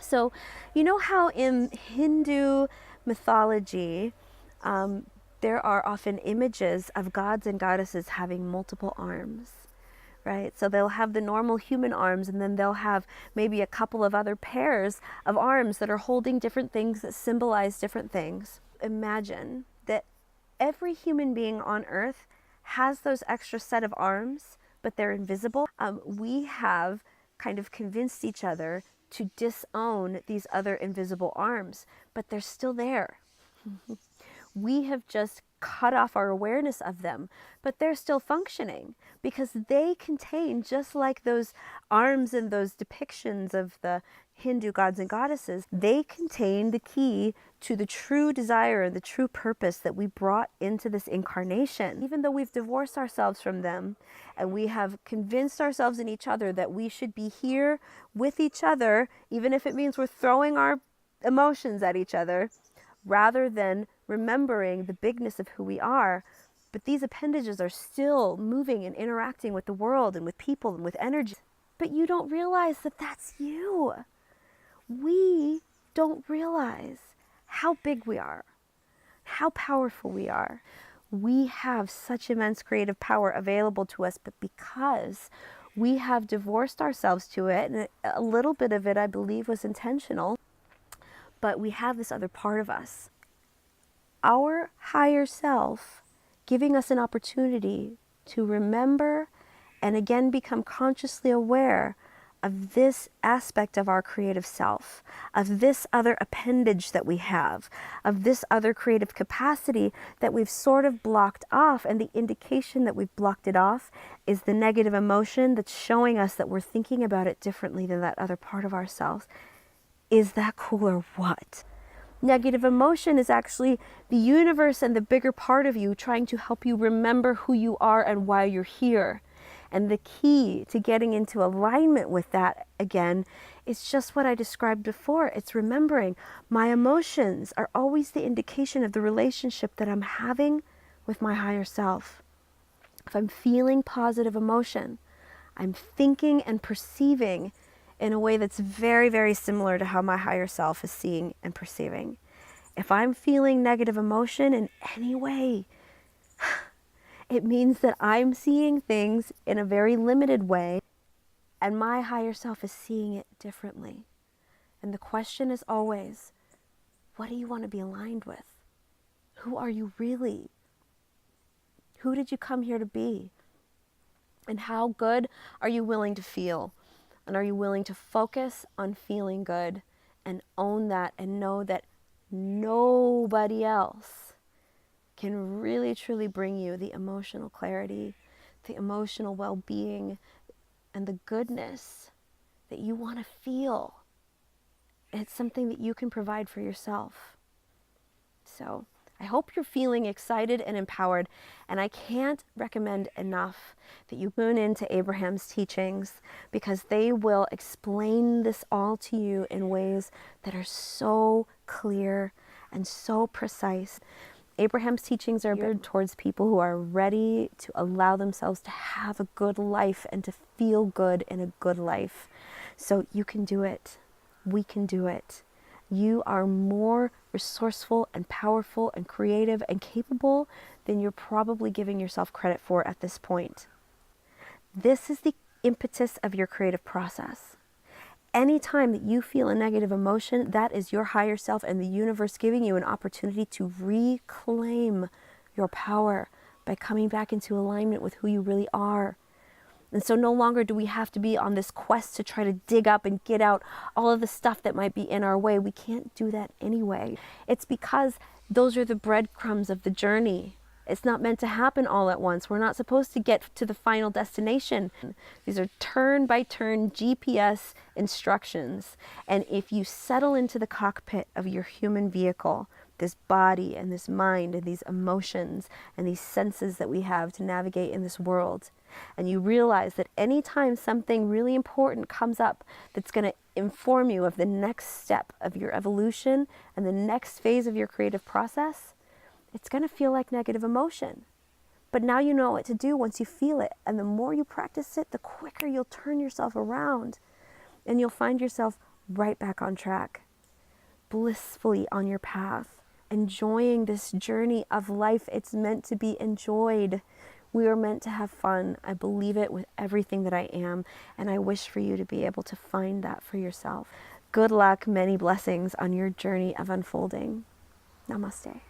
So, you know how in Hindu mythology, there are often images of gods and goddesses having multiple arms, right? So they'll have the normal human arms, and then they'll have maybe a couple of other pairs of arms that are holding different things that symbolize different things. Imagine that every human being on earth has those extra set of arms, but they're invisible. We have kind of convinced each other to disown these other invisible arms, but they're still there. We have just cut off our awareness of them, but they're still functioning because they contain, just like those arms and those depictions of the Hindu gods and goddesses, they contain the key to the true desire and the true purpose that we brought into this incarnation. Even though we've divorced ourselves from them and we have convinced ourselves and each other that we should be here with each other, even if it means we're throwing our emotions at each other, rather than remembering the bigness of who we are. But these appendages are still moving and interacting with the world and with people and with energy. But you don't realize that that's you. We don't realize how big we are, how powerful we are. We have such immense creative power available to us, but because we have divorced ourselves to it, and a little bit of it, I believe, was intentional, but we have this other part of us, our higher self, giving us an opportunity to remember and again become consciously aware of this aspect of our creative self, of this other appendage that we have, of this other creative capacity that we've sort of blocked off. And the indication that we've blocked it off is the negative emotion that's showing us that we're thinking about it differently than that other part of ourselves. Is that cool or what? Negative emotion is actually the universe and the bigger part of you trying to help you remember who you are and why you're here. And the key to getting into alignment with that, again, is just what I described before. It's remembering my emotions are always the indication of the relationship that I'm having with my higher self. If I'm feeling positive emotion, I'm thinking and perceiving in a way that's very, very similar to how my higher self is seeing and perceiving. If I'm feeling negative emotion in any way, it means that I'm seeing things in a very limited way, and my higher self is seeing it differently. And the question is always, what do you want to be aligned with? Who are you really? Who did you come here to be? And how good are you willing to feel? And are you willing to focus on feeling good and own that and know that nobody else can really truly bring you the emotional clarity, the emotional well-being, and the goodness that you want to feel? It's something that you can provide for yourself. So I hope you're feeling excited and empowered, and I can't recommend enough that you tune into Abraham's teachings, because they will explain this all to you in ways that are so clear and so precise. Abraham's teachings are geared towards people who are ready to allow themselves to have a good life and to feel good in a good life. So you can do it. We can do it. You are more resourceful and powerful and creative and capable than you're probably giving yourself credit for at this point. This is the impetus of your creative process. Anytime that you feel a negative emotion, that is your higher self and the universe giving you an opportunity to reclaim your power by coming back into alignment with who you really are. And so no longer do we have to be on this quest to try to dig up and get out all of the stuff that might be in our way. We can't do that anyway. It's because those are the breadcrumbs of the journey. It's not meant to happen all at once. We're not supposed to get to the final destination. These are turn-by-turn GPS instructions. And if you settle into the cockpit of your human vehicle, this body and this mind and these emotions and these senses that we have to navigate in this world, and you realize that anytime something really important comes up that's going to inform you of the next step of your evolution and the next phase of your creative process, it's going to feel like negative emotion. But now you know what to do once you feel it. And the more you practice it, the quicker you'll turn yourself around. And you'll find yourself right back on track, blissfully on your path, enjoying this journey of life. It's meant to be enjoyed. We are meant to have fun. I believe it with everything that I am, and I wish for you to be able to find that for yourself. Good luck, many blessings on your journey of unfolding. Namaste.